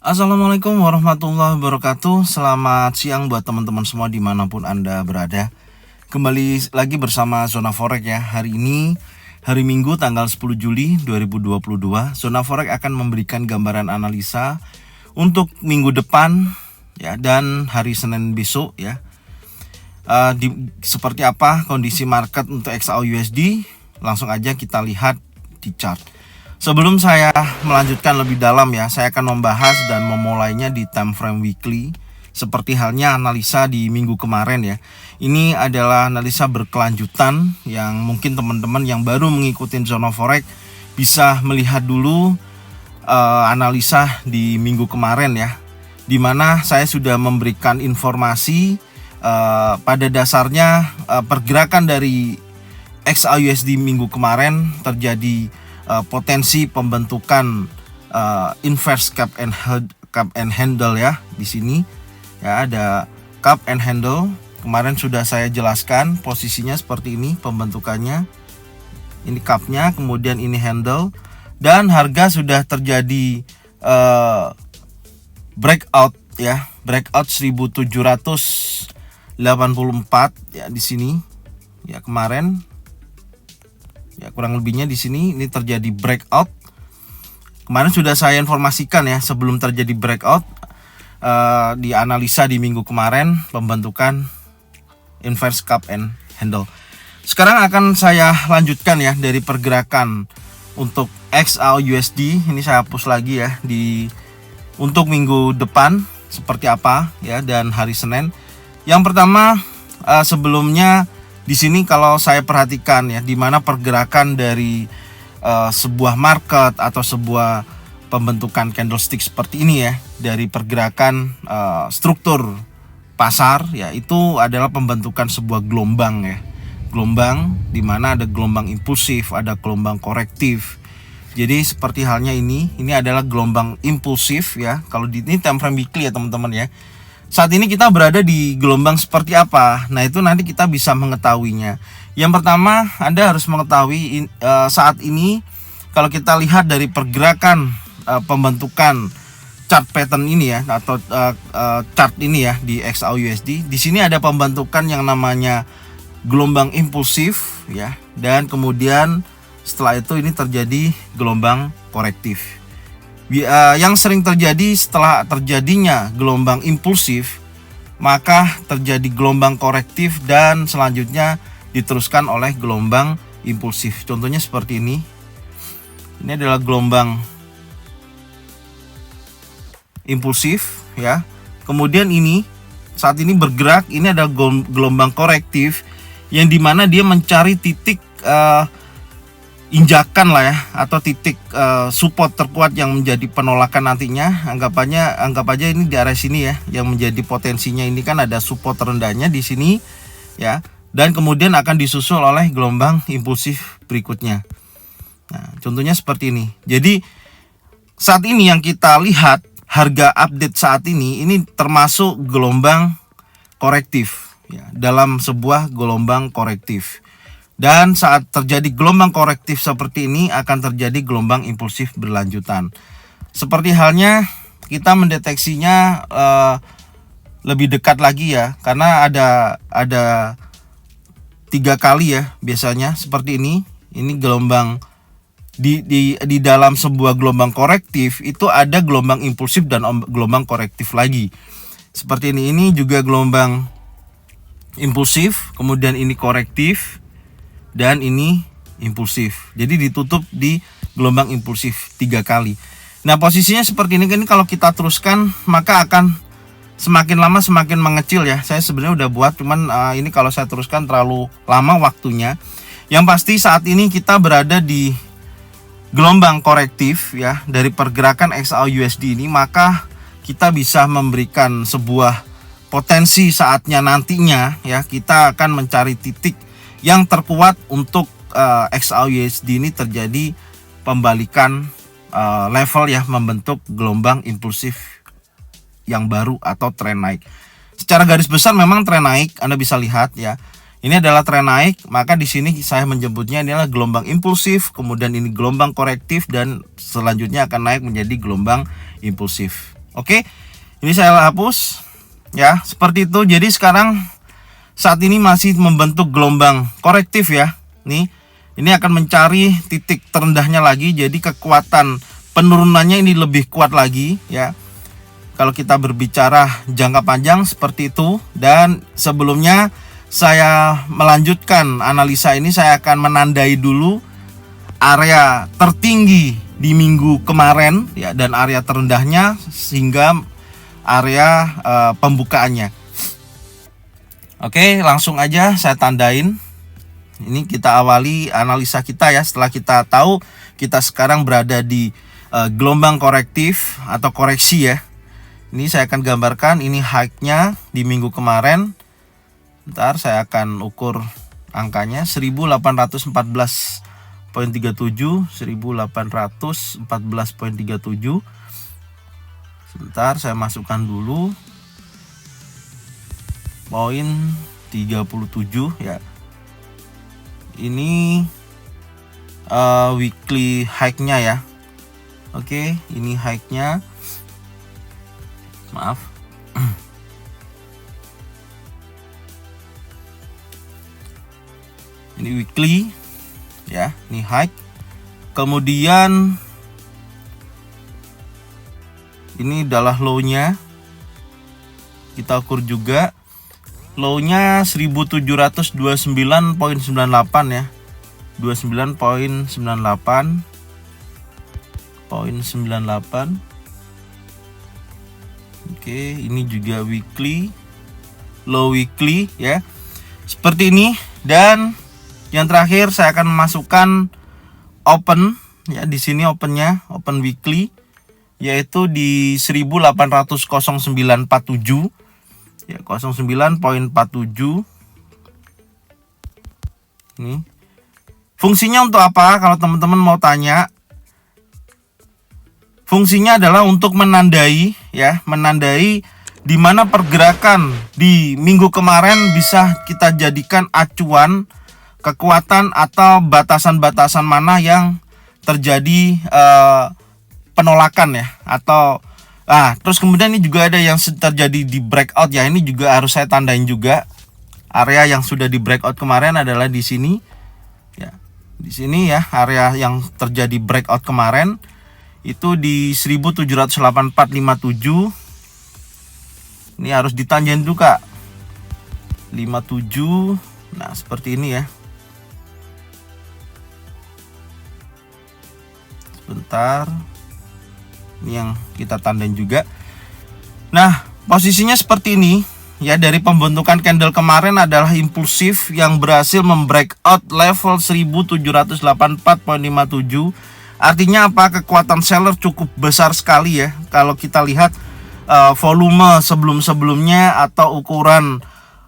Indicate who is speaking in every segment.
Speaker 1: Assalamualaikum warahmatullahi wabarakatuh. Selamat siang buat teman-teman semua dimanapun Anda berada. Kembali lagi bersama Zona Forex ya. Hari ini hari Minggu tanggal 10 Juli 2022. Zona Forex akan memberikan gambaran analisa untuk minggu depan ya, dan hari Senin besok ya. Seperti apa kondisi market untuk XAUUSD? Langsung aja kita lihat di chart. Sebelum saya melanjutkan lebih dalam ya, saya akan membahas dan memulainya di time frame weekly seperti halnya analisa di minggu kemarin ya. Ini adalah analisa berkelanjutan yang mungkin teman-teman yang baru mengikuti Zona Forex bisa melihat dulu analisa di minggu kemarin ya, dimana saya sudah memberikan informasi pada dasarnya pergerakan dari XAUUSD minggu kemarin terjadi potensi pembentukan inverse cup and handle ya. Di sini ya ada cup and handle. Kemarin sudah saya jelaskan posisinya seperti ini pembentukannya. Ini cupnya, kemudian ini handle, dan harga sudah terjadi breakout ya, breakout 1784 ya di sini ya kemarin. Ya, kurang lebihnya di sini ini terjadi breakout. Kemarin sudah saya informasikan ya, sebelum terjadi breakout di analisa di minggu kemarin pembentukan inverse cup and handle. Sekarang akan saya lanjutkan ya dari pergerakan untuk XAUUSD. Ini saya hapus lagi ya untuk minggu depan seperti apa ya, dan hari Senin. Yang pertama sebelumnya di sini kalau saya perhatikan ya, di mana pergerakan dari sebuah market atau sebuah pembentukan candlestick seperti ini ya, dari pergerakan struktur pasar ya, itu adalah pembentukan sebuah gelombang ya. Gelombang di mana ada gelombang impulsif, ada gelombang korektif. Jadi seperti halnya ini adalah gelombang impulsif ya. Kalau di ini time frame weekly ya teman-teman ya. Saat ini kita berada di gelombang seperti apa? Nah, itu nanti kita bisa mengetahuinya. Yang pertama, Anda harus mengetahui saat ini kalau kita lihat dari pergerakan pembentukan chart pattern ini ya, atau chart ini ya di XAUUSD. Di sini ada pembentukan yang namanya gelombang impulsif ya, dan kemudian setelah itu ini terjadi gelombang korektif. Yang sering terjadi setelah terjadinya gelombang impulsif, maka terjadi gelombang korektif dan selanjutnya diteruskan oleh gelombang impulsif. Contohnya seperti ini. Ini adalah gelombang impulsif ya. Kemudian ini saat ini bergerak, ini ada gelombang korektif yang dimana dia mencari titik injakan lah ya, atau titik support terkuat yang menjadi penolakan nantinya. Anggap aja ini di area sini ya, yang menjadi potensinya ini kan ada support terendahnya di sini ya, dan kemudian akan disusul oleh gelombang impulsif berikutnya. Nah, contohnya seperti ini. Jadi saat ini yang kita lihat harga update saat ini termasuk gelombang korektif ya, dalam sebuah gelombang korektif. Dan saat terjadi gelombang korektif seperti ini akan terjadi gelombang impulsif berlanjutan. Seperti halnya kita mendeteksinya lebih dekat lagi ya, karena ada 3 kali ya biasanya seperti ini. Ini gelombang di dalam sebuah gelombang korektif itu ada gelombang impulsif dan gelombang korektif lagi. Seperti ini. Ini juga gelombang impulsif, kemudian ini korektif, dan ini impulsif. Jadi ditutup di gelombang impulsif 3 kali. Nah, posisinya seperti ini. Kalau kita teruskan maka akan semakin lama semakin mengecil ya. Saya sebenarnya udah buat, cuman ini kalau saya teruskan terlalu lama waktunya. Yang pasti saat ini kita berada di gelombang korektif ya dari pergerakan XAUUSD ini, maka kita bisa memberikan sebuah potensi saatnya nantinya ya, kita akan mencari titik yang terkuat untuk XAUUSD ini terjadi pembalikan level ya, membentuk gelombang impulsif yang baru atau tren naik. Secara garis besar memang tren naik, Anda bisa lihat ya. Ini adalah tren naik, maka di sini saya menyebutnya adalah gelombang impulsif, kemudian ini gelombang korektif, dan selanjutnya akan naik menjadi gelombang impulsif. Oke, ini saya hapus ya, seperti itu. Jadi sekarang saat ini masih membentuk gelombang korektif ya. Nih, ini akan mencari titik terendahnya lagi. Jadi kekuatan penurunannya ini lebih kuat lagi ya. Kalau kita berbicara jangka panjang seperti itu. Dan sebelumnya saya melanjutkan analisa ini, saya akan menandai dulu area tertinggi di minggu kemarin ya, dan area terendahnya sehingga area pembukaannya. Oke, langsung aja saya tandain. Ini kita awali analisa kita ya. Setelah kita tahu kita sekarang berada di gelombang korektif atau koreksi ya. Ini saya akan gambarkan, ini high-nya di minggu kemarin. Ntar saya akan ukur angkanya 1814.37, 1814.37. Sebentar saya masukkan dulu poin 37 ya. Ini weekly high-nya ya. Oke, ini high-nya. Maaf. Ini weekly ya, ini high. Kemudian ini adalah low-nya. Kita ukur juga. Low-nya 1729.98 ya. 29.98.98. Oke, ini juga weekly. Low weekly ya. Seperti ini. Dan yang terakhir saya akan memasukkan open ya, di sini opennya, open weekly, yaitu di 1809.47 ya, 09.47. Ini fungsinya untuk apa? Kalau teman-teman mau tanya, fungsinya adalah untuk menandai ya, menandai di mana pergerakan di minggu kemarin bisa kita jadikan acuan kekuatan atau batasan-batasan mana yang terjadi penolakan ya, atau terus kemudian ini juga ada yang terjadi di breakout ya. Ini juga harus saya tandain juga. Area yang sudah di breakout kemarin adalah di sini ya. Di sini ya, area yang terjadi breakout kemarin itu di 1784.57. Ini harus ditandain juga 57. Nah, seperti ini ya. Sebentar, ini yang kita tandain juga. Nah, posisinya seperti ini ya. Dari pembentukan candle kemarin adalah impulsif yang berhasil membreakout level 1784.57. Artinya apa? Kekuatan seller cukup besar sekali ya. Kalau kita lihat volume sebelum-sebelumnya atau ukuran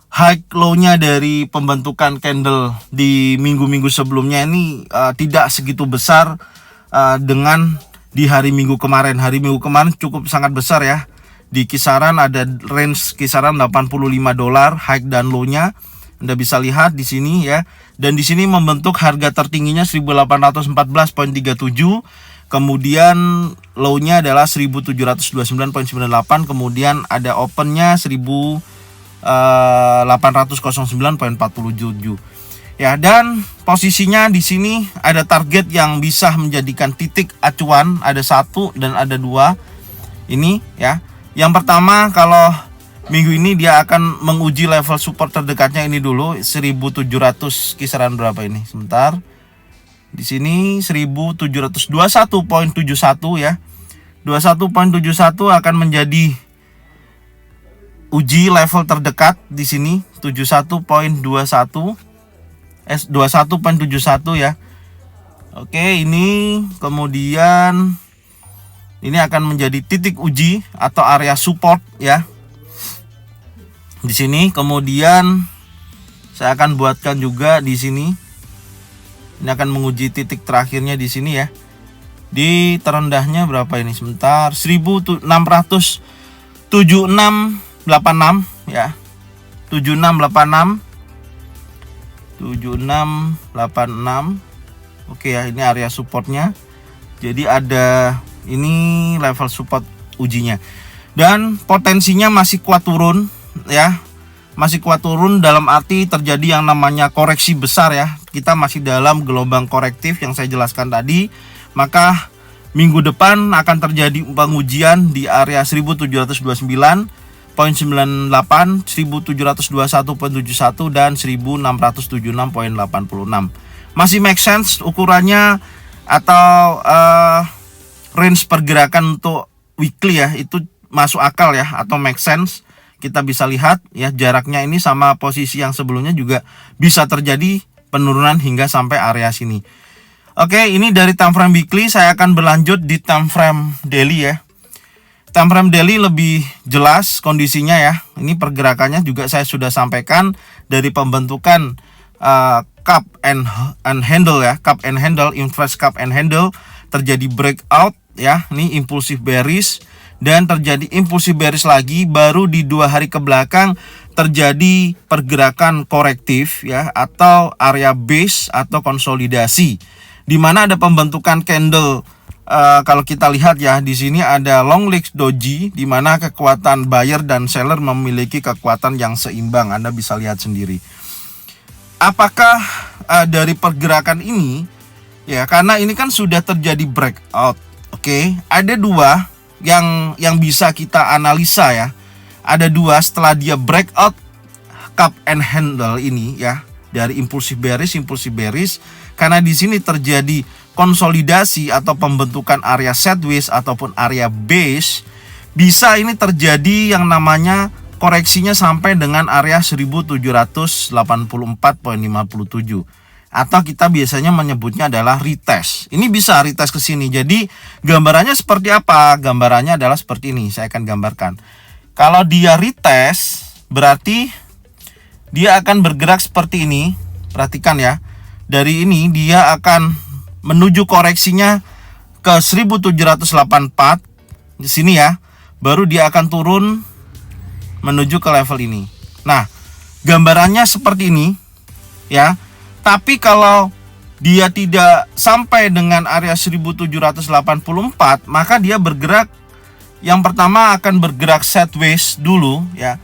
Speaker 1: high low-nya dari pembentukan candle di minggu-minggu sebelumnya ini tidak segitu besar dengan di hari Minggu kemarin. Hari Minggu kemarin cukup sangat besar ya. Di kisaran ada range kisaran $85 high dan low-nya. Anda bisa lihat di sini ya. Dan di sini membentuk harga tertingginya 1814.37. Kemudian low-nya adalah 1729.98. Kemudian ada open-nya 1809.47. Ya, dan posisinya di sini ada target yang bisa menjadikan titik acuan, ada 1 dan ada 2. Ini ya. Yang pertama, kalau minggu ini dia akan menguji level support terdekatnya ini dulu 1700 kisaran berapa ini? Sebentar. Di sini 1721.71 ya. 21.71 akan menjadi uji level terdekat di sini 21.71 ya. Oke, ini kemudian ini akan menjadi titik uji atau area support ya. Di sini kemudian saya akan buatkan juga di sini. Ini akan menguji titik terakhirnya di sini ya. Di terendahnya berapa ini? Sebentar, 1676.86 ya. 7686. Oke ya, ini area supportnya. Jadi ada ini level support ujinya. dan potensinya masih kuat turun ya. Masih kuat turun dalam arti terjadi yang namanya koreksi besar ya. Kita masih dalam gelombang korektif yang saya jelaskan tadi. Maka minggu depan akan terjadi pengujian di area 1729.98, 1721.71 dan 1676.86. Masih make sense ukurannya atau range pergerakan untuk weekly ya, itu masuk akal ya atau make sense. Kita bisa lihat ya jaraknya ini sama posisi yang sebelumnya juga bisa terjadi penurunan hingga sampai area sini. Oke, ini dari time frame weekly. Saya akan berlanjut di time frame daily ya. Time frame daily lebih jelas kondisinya ya. Ini pergerakannya juga saya sudah sampaikan dari pembentukan cup and handle ya, cup and handle, inverse cup and handle, terjadi breakout ya. Ini impulsif bearish dan terjadi impulsif bearish lagi, baru di 2 hari ke belakang terjadi pergerakan korektif ya atau area base atau konsolidasi, di mana ada pembentukan candle. Kalau kita lihat ya, di sini ada long legs doji, di mana kekuatan buyer dan seller memiliki kekuatan yang seimbang. Anda bisa lihat sendiri. Apakah dari pergerakan ini ya, karena ini kan sudah terjadi breakout. Oke, ada 2 yang bisa kita analisa ya. Ada 2 setelah dia breakout cup and handle ini ya, dari impulsif bearish, karena di sini terjadi konsolidasi atau pembentukan area sideways ataupun area base, bisa ini terjadi yang namanya koreksinya sampai dengan area 1784.57, atau kita biasanya menyebutnya adalah retest. Ini bisa retest ke sini. Jadi gambarannya seperti apa? Gambarannya adalah seperti ini. Saya akan gambarkan. Kalau dia retest, berarti dia akan bergerak seperti ini. Perhatikan ya. Dari ini dia akan menuju koreksinya ke 1784 di sini ya. Baru dia akan turun menuju ke level ini. Nah, gambarannya seperti ini ya. Tapi kalau dia tidak sampai dengan area 1784, maka dia bergerak, yang pertama akan bergerak sideways dulu ya.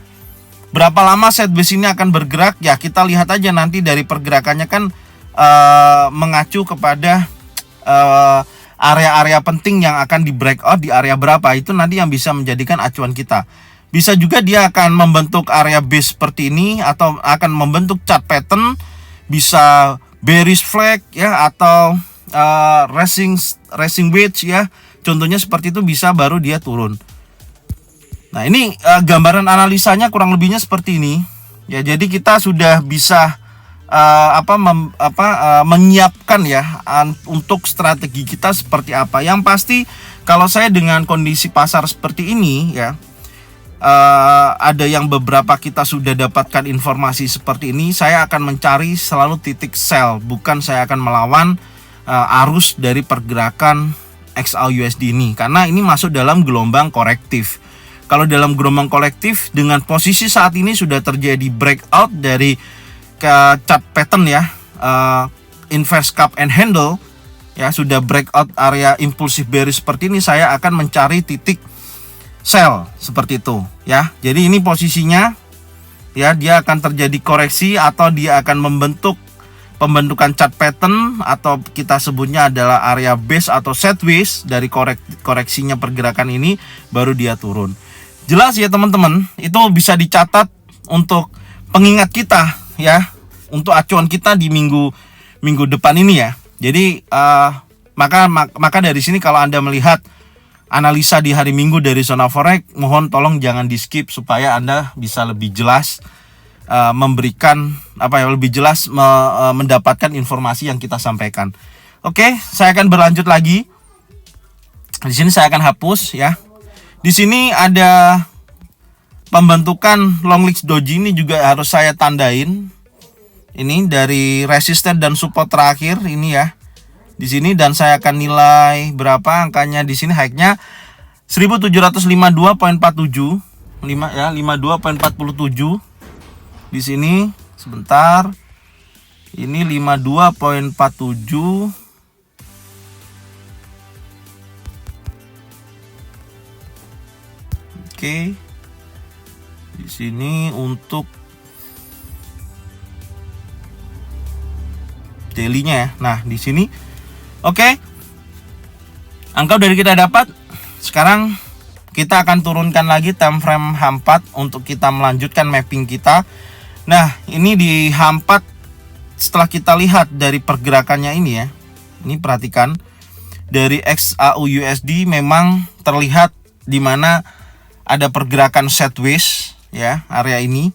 Speaker 1: Berapa lama sideways ini akan bergerak ya, kita lihat aja nanti dari pergerakannya kan mengacu kepada area-area penting yang akan di breakout di area berapa, itu nanti yang bisa menjadikan acuan kita. Bisa juga dia akan membentuk area base seperti ini atau akan membentuk chart pattern, bisa bearish flag ya atau racing wedge ya. Contohnya seperti itu, bisa baru dia turun. Nah, ini gambaran analisanya kurang lebihnya seperti ini. Ya, jadi kita sudah bisa menyiapkan ya untuk strategi kita seperti apa. Yang pasti kalau saya dengan kondisi pasar seperti ini ya, ada yang beberapa kita sudah dapatkan informasi seperti ini, saya akan mencari selalu titik sell, bukan saya akan melawan arus dari pergerakan XAUUSD ini, karena ini masuk dalam gelombang korektif. Kalau dalam gelombang korektif dengan posisi saat ini sudah terjadi breakout dari chart pattern ya, inverse cup and handle ya, sudah breakout area impulsif bearish seperti ini, saya akan mencari titik sell seperti itu ya. Jadi ini posisinya ya, dia akan terjadi koreksi atau dia akan membentuk pembentukan chart pattern atau kita sebutnya adalah area base atau sideways dari koreksinya pergerakan ini, baru dia turun. Jelas ya teman-teman, itu bisa dicatat untuk pengingat kita ya, untuk acuan kita di minggu depan ini ya. Jadi maka dari sini kalau Anda melihat analisa di hari Minggu dari Zona Forex, mohon tolong jangan di skip supaya Anda bisa lebih jelas memberikan lebih jelas mendapatkan informasi yang kita sampaikan. Oke, saya akan berlanjut lagi. Di sini saya akan hapus ya. Di sini ada pembentukan long legs doji, ini juga harus saya tandain. Ini dari resisten dan support terakhir ini ya. Di sini, dan saya akan nilai berapa angkanya di sini, high-nya 1752.47 ya, 52.47 di sini. Sebentar, ini 52.47. Oke. Di sini untuk daily-nya ya. Nah, di sini oke. Angka dari kita dapat. Sekarang kita akan turunkan lagi time frame H4 untuk kita melanjutkan mapping kita. Nah, ini di H4 setelah kita lihat dari pergerakannya ini ya. Ini perhatikan dari XAUUSD memang terlihat di mana ada pergerakan sideways ya, area ini.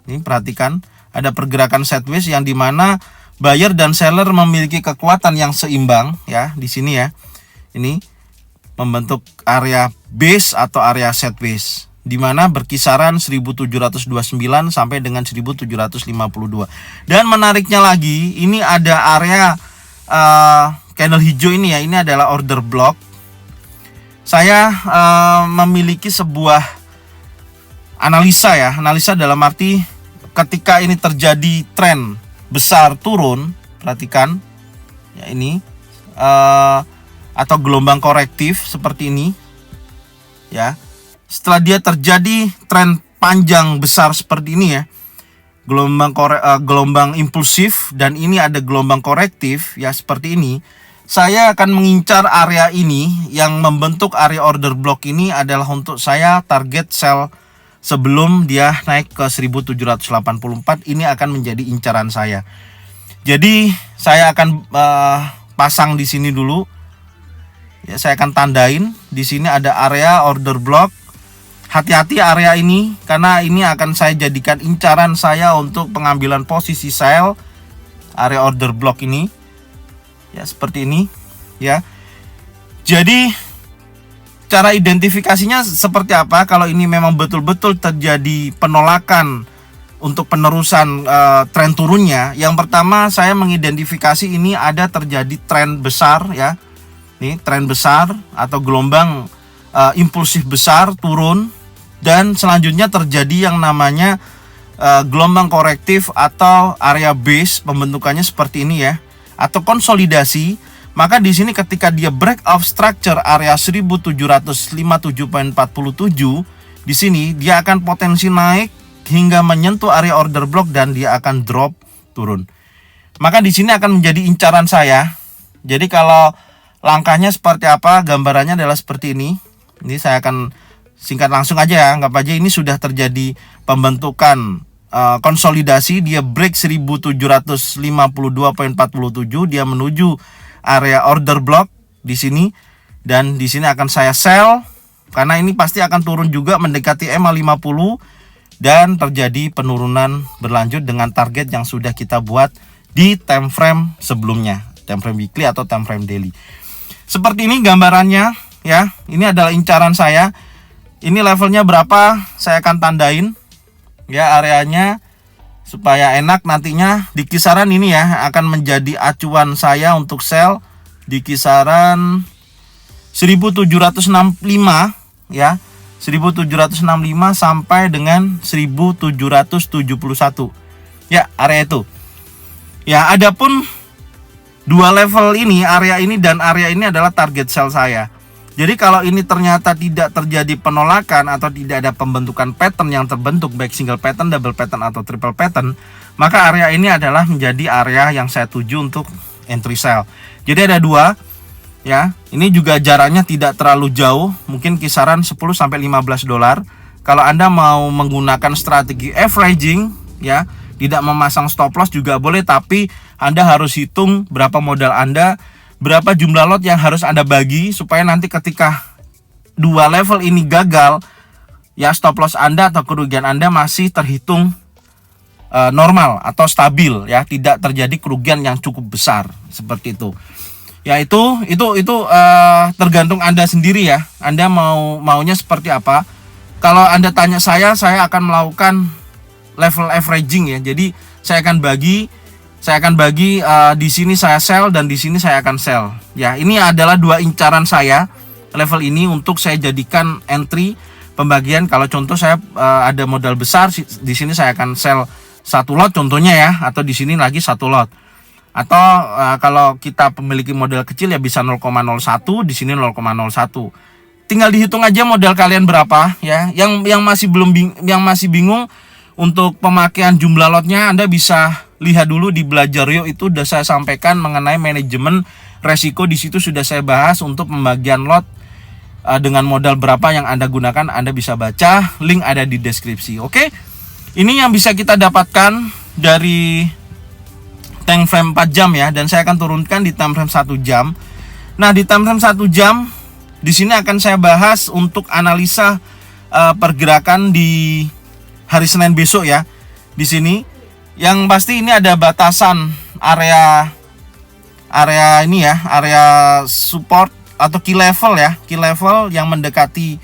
Speaker 1: Ini perhatikan ada pergerakan sideways yang di mana buyer dan seller memiliki kekuatan yang seimbang ya di sini ya. Ini membentuk area base atau area sideways di mana berkisaran 1729 sampai dengan 1752. Dan menariknya lagi, ini ada area candle hijau ini ya. Ini adalah order block. Saya memiliki sebuah analisa ya. Analisa dalam arti ketika ini terjadi tren besar turun, perhatikan ya ini atau gelombang korektif seperti ini ya. Setelah dia terjadi tren panjang besar seperti ini ya, gelombang impulsif dan ini ada gelombang korektif ya seperti ini, saya akan mengincar area ini yang membentuk area order block. Ini adalah untuk saya target sell sebelum dia naik ke 1784. Ini akan menjadi incaran saya. Jadi saya akan pasang di sini dulu ya, saya akan tandain di sini ada area order block. Hati-hati area ini karena ini akan saya jadikan incaran saya untuk pengambilan posisi sell area order block ini ya, seperti ini ya. Jadi cara identifikasinya seperti apa kalau ini memang betul-betul terjadi penolakan untuk penerusan tren turunnya. Yang pertama saya mengidentifikasi ini ada terjadi tren besar ya. Nih tren besar atau gelombang impulsif besar turun. Dan selanjutnya terjadi yang namanya gelombang korektif atau area base, pembentukannya seperti ini ya, atau konsolidasi. Maka di sini ketika dia break of structure area 1757.47, di sini dia akan potensi naik hingga menyentuh area order block dan dia akan drop turun. Maka di sini akan menjadi incaran saya. Jadi kalau langkahnya seperti apa, gambarannya adalah seperti ini. Ini saya akan singkat langsung aja ya, anggap aja ini sudah terjadi pembentukan konsolidasi, dia break 1752.47, dia menuju area order block di sini dan di sini akan saya sell karena ini pasti akan turun juga mendekati EMA 50 dan terjadi penurunan berlanjut dengan target yang sudah kita buat di time frame sebelumnya, time frame weekly atau time frame daily. Seperti ini gambarannya ya. Ini adalah incaran saya. Ini levelnya berapa, saya akan tandain ya areanya supaya enak nantinya. Di kisaran ini ya akan menjadi acuan saya untuk sell di kisaran 1765 ya, 1765 sampai dengan 1771 ya, area itu ya. Adapun dua level ini, area ini dan area ini adalah target sell saya. Jadi kalau ini ternyata tidak terjadi penolakan atau tidak ada pembentukan pattern yang terbentuk, baik single pattern, double pattern atau triple pattern, maka area ini adalah menjadi area yang saya tuju untuk entry sell. Jadi ada dua ya. Ini juga jaraknya tidak terlalu jauh, mungkin kisaran 10 sampai 15 dolar. Kalau Anda mau menggunakan strategi averaging ya, tidak memasang stop loss juga boleh, tapi Anda harus hitung berapa modal Anda, berapa jumlah lot yang harus Anda bagi supaya nanti ketika dua level ini gagal ya, stop loss Anda atau kerugian Anda masih terhitung normal atau stabil ya, tidak terjadi kerugian yang cukup besar seperti itu. Ya itu tergantung Anda sendiri ya. Anda maunya seperti apa. Kalau Anda tanya saya akan melakukan level averaging ya. Jadi saya akan bagi di sini saya sell dan di sini saya akan sell. Ya, ini adalah dua incaran saya level ini untuk saya jadikan entry pembagian. Kalau contoh saya ada modal besar, di sini saya akan sell satu lot contohnya ya, atau di sini lagi satu lot. Atau kalau kita memiliki modal kecil ya bisa 0,01, di sini 0,01. tinggal dihitung aja modal kalian berapa ya. Yang masih bingung untuk pemakaian jumlah lotnya, Anda bisa lihat dulu di Belajar Yuk, itu udah saya sampaikan mengenai manajemen resiko. Di situ sudah saya bahas untuk pembagian lot dengan modal berapa yang Anda gunakan. Anda bisa baca, link ada di deskripsi. Oke. Ini yang bisa kita dapatkan dari time frame 4 jam ya, dan saya akan turunkan di time frame 1 jam. Nah, di time frame 1 jam di sini akan saya bahas untuk analisa pergerakan di hari Senin besok ya. Di sini yang pasti ini ada batasan area ini ya, area support atau key level ya, key level yang mendekati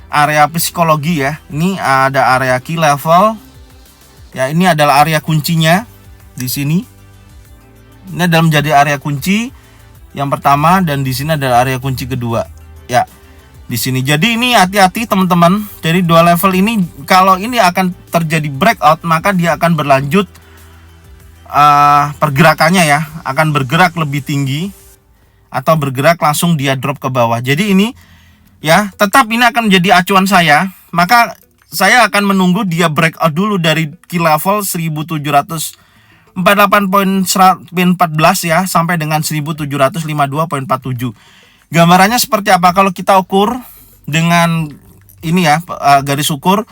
Speaker 1: area psikologi ya. Ini ada area key level ya, ini adalah area kuncinya di sini. Ini adalah menjadi area kunci yang pertama, dan di sini adalah area kunci kedua ya, di sini. Jadi ini hati-hati teman-teman, dari dua level ini kalau ini akan terjadi breakout, maka dia akan berlanjut pergerakannya ya, akan bergerak lebih tinggi atau bergerak langsung dia drop ke bawah. Jadi ini ya, tetap ini akan menjadi acuan saya. Maka saya akan menunggu dia breakout dulu dari key level 1748.14 ya sampai dengan 1752.47. Gambarannya seperti apa kalau kita ukur dengan ini ya, garis ukur,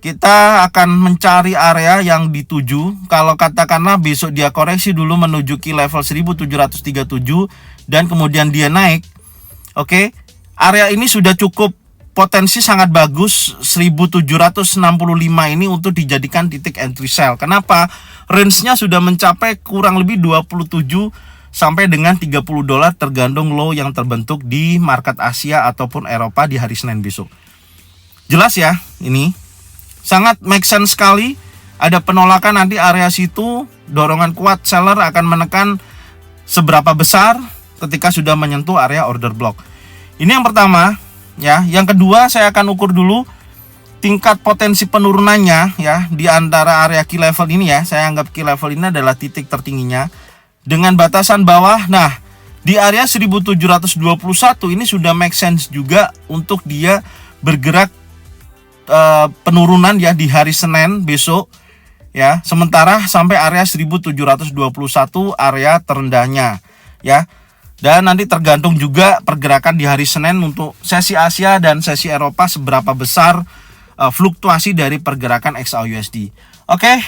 Speaker 1: kita akan mencari area yang dituju. Kalau katakanlah besok dia koreksi dulu menuju key level 1737 dan kemudian dia naik, oke, area ini sudah cukup potensi sangat bagus 1765 ini untuk dijadikan titik entry sell. Kenapa? Range-nya sudah mencapai kurang lebih 27 sampai dengan 30 dolar tergantung low yang terbentuk di market Asia ataupun Eropa di hari Senin besok. Jelas ya, ini sangat make sense sekali. Ada penolakan nanti area situ, dorongan kuat seller akan menekan seberapa besar ketika sudah menyentuh area order block. Ini yang pertama ya. Yang kedua, saya akan ukur dulu tingkat potensi penurunannya ya di antara area key level ini ya. Saya anggap key level ini adalah titik tertingginya dengan batasan bawah. Nah, di area 1721 ini sudah make sense juga untuk dia bergerak penurunan ya di hari Senin besok ya. Sementara sampai area 1721 area terendahnya ya. Dan nanti tergantung juga pergerakan di hari Senin untuk sesi Asia dan sesi Eropa seberapa besar fluktuasi dari pergerakan XAUUSD. Oke,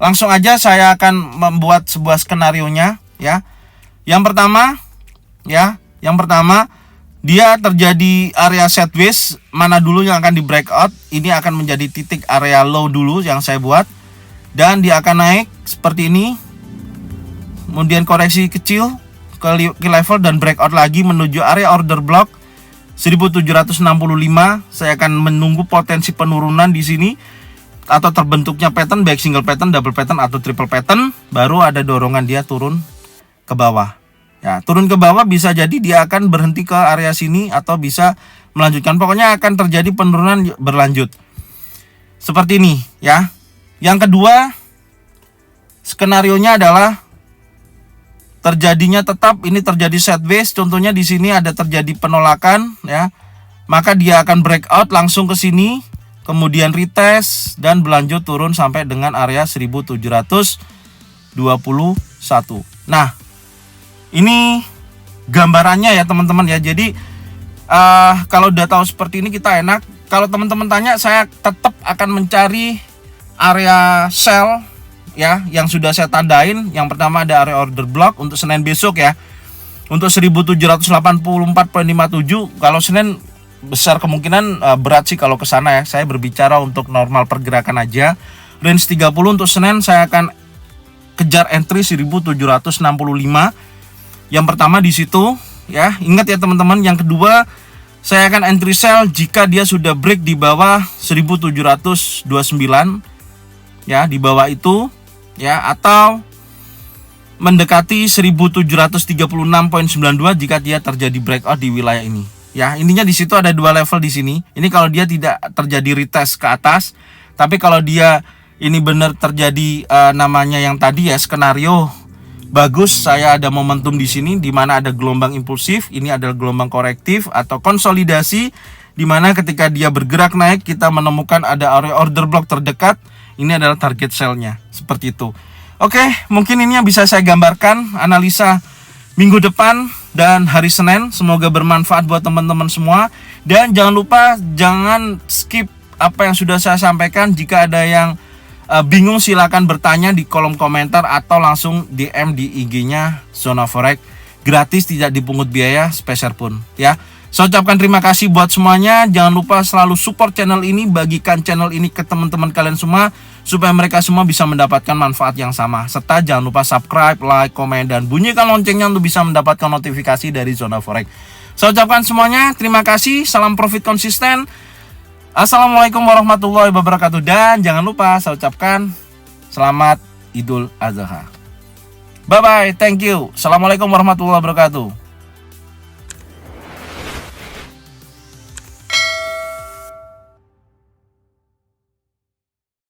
Speaker 1: langsung aja saya akan membuat sebuah skenarionya ya. Yang pertama dia terjadi area sideways, mana dulu yang akan di breakout. Ini akan menjadi titik area low dulu yang saya buat, dan dia akan naik seperti ini, kemudian koreksi kecil ke level dan breakout lagi menuju area order block 1765. Saya akan menunggu potensi penurunan di sini atau terbentuknya pattern baik single pattern, double pattern atau triple pattern, baru ada dorongan dia turun ke bawah. Ya, turun ke bawah bisa jadi dia akan berhenti ke area sini atau bisa melanjutkan. Pokoknya akan terjadi penurunan berlanjut. Seperti ini ya. Yang kedua, skenarionya adalah terjadinya tetap ini terjadi sideways. Contohnya di sini ada terjadi penolakan ya. Maka dia akan breakout langsung ke sini, kemudian retest dan berlanjut turun sampai dengan area 1721. Nah, ini gambarannya ya teman-teman ya. Jadi kalau udah tahu seperti ini kita enak. Kalau teman-teman tanya, saya tetap akan mencari area sell ya, yang sudah saya tandain. Yang pertama ada area order block untuk Senin besok ya. Untuk 1784.57 kalau Senin besar kemungkinan berat sih kalau ke sana ya. Saya berbicara untuk normal pergerakan aja. Range 30 untuk Senin saya akan kejar entry 1765. Yang pertama di situ ya. Ingat ya teman-teman, yang kedua saya akan entry sell jika dia sudah break di bawah 1729 ya, di bawah itu ya, atau mendekati 1736.92 jika dia terjadi breakout di wilayah ini. Ya, intinya di situ ada dua level di sini. Ini kalau dia tidak terjadi retest ke atas, tapi kalau dia ini benar terjadi namanya yang tadi ya, skenario bagus saya ada momentum di sini di mana ada gelombang impulsif, ini adalah gelombang korektif atau konsolidasi di mana ketika dia bergerak naik kita menemukan ada area order block terdekat, ini adalah target sell-nya. Seperti itu. Oke, mungkin ini yang bisa saya gambarkan analisa minggu depan dan hari Senin. Semoga bermanfaat buat teman-teman semua. Dan jangan lupa jangan skip apa yang sudah saya sampaikan. Jika ada yang bingung silakan bertanya di kolom komentar atau langsung DM di IG-nya Zona Forex. Gratis, tidak dipungut biaya sepeser pun ya. Saya ucapkan terima kasih buat semuanya. Jangan lupa selalu support channel ini, bagikan channel ini ke teman-teman kalian semua supaya mereka semua bisa mendapatkan manfaat yang sama. Serta jangan lupa subscribe, like, komen, dan bunyikan loncengnya untuk bisa mendapatkan notifikasi dari Zona Forex. Saya ucapkan semuanya terima kasih. Salam profit konsisten. Assalamualaikum warahmatullahi wabarakatuh. Dan jangan lupa saya ucapkan selamat Idul Adha. Bye bye, thank you. Assalamualaikum warahmatullahi wabarakatuh.